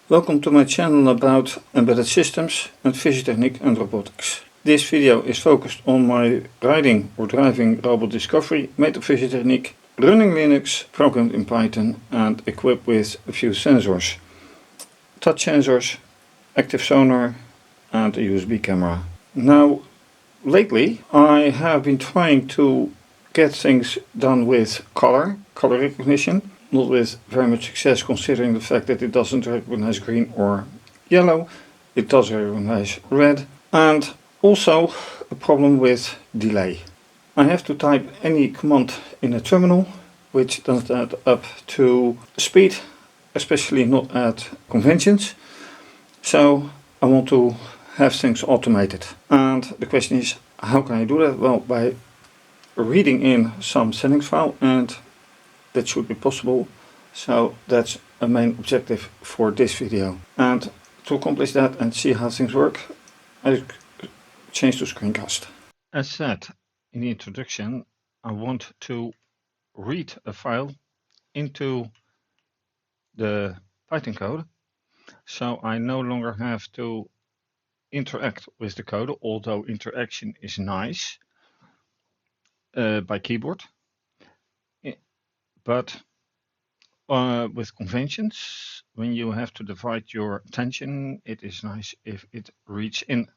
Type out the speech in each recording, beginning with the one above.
Welcome to my channel about embedded systems and fischertechnik and robotics. This video is focused on my riding or driving robot discovery made of fischertechnik, running Linux, programmed in Python and equipped with a few sensors. Touch sensors, active sonar and a USB camera. Now, lately I have been trying to get things done with color recognition. Not with very much success, considering the fact that it doesn't recognize green or yellow. It does recognize red. And also a problem with delay. I have to type any command in a terminal, which doesn't add up to speed, especially not at conventions. So I want to have things automated. And the question is, how can I do that? Well, by reading in some settings file, and that should be possible. So that's a main objective for this video. And to accomplish that and see how things work, I change to screencast. As said in the introduction, I want to read a file into the Python code, so I no longer have to interact with the code, although interaction is nice by keyboard. But with conventions, when you have to divide your attention, it is nice if it reads in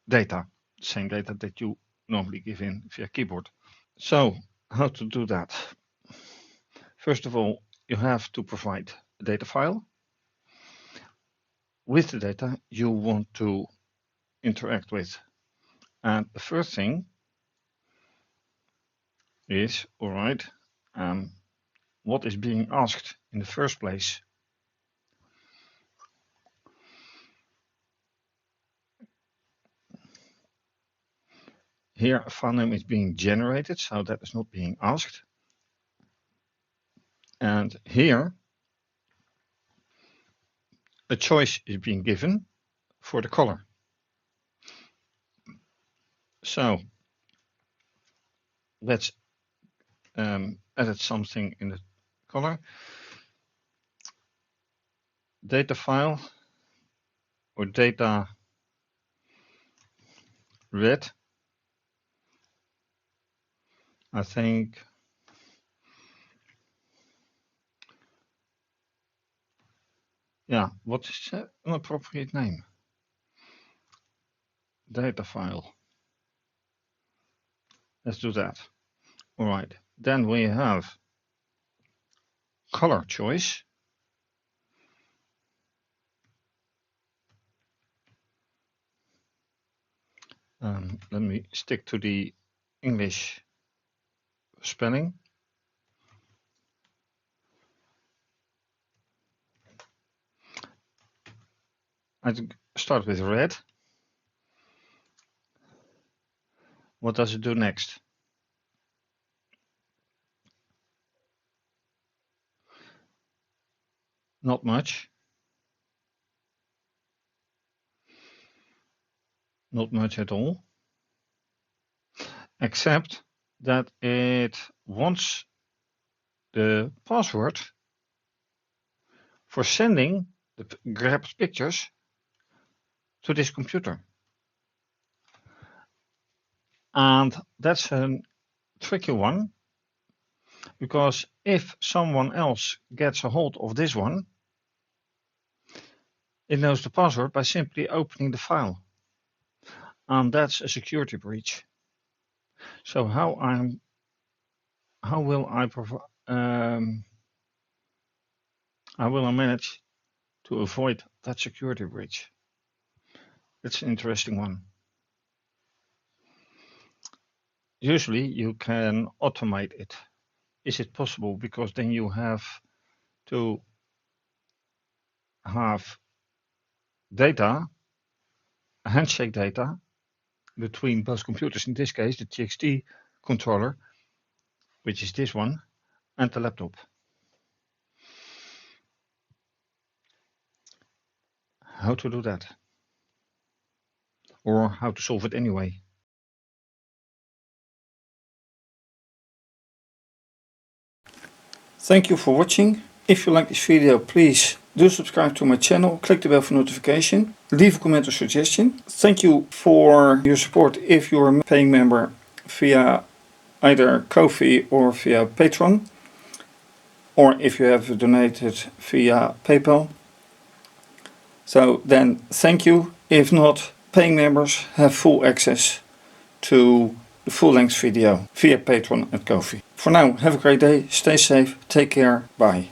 data, same data that you normally give in via keyboard. So how to do that? First of all, you have to provide a data file. With the data you want to interact with. And the first thing is, alright, what is being asked in the first place? Here a file name is being generated, so that is not being asked. And here a choice is being given for the color. So let's edit something in the color. Data file or data red. I think what is an appropriate name? Data file. Let's do that. Alright, then we have color choice. Let me stick to the English spelling. I start with red. What does it do next? Not much. Not much at all. Except that it wants the password for sending the grabbed pictures to this computer. And that's a tricky one, because if someone else gets a hold of this one, it knows the password by simply opening the file. And that's a security breach. So how will I manage to avoid that security breach? It's an interesting one. Usually you can automate it. Is it possible? Because then you have to have data, handshake data, between both computers, in this case the TXT controller, which is this one, and the laptop. How to do that? Or how to solve it anyway? Thank you for watching. If you like this video, please Do subscribe to my channel, click the bell for notification, leave a comment or suggestion. Thank you for your support if you're a paying member via either Ko-fi or via Patreon, or if you have donated via PayPal. So then thank you. If not, paying members have full access to the full-length video via Patreon and Ko-fi. For now, have a great day, stay safe, take care, bye.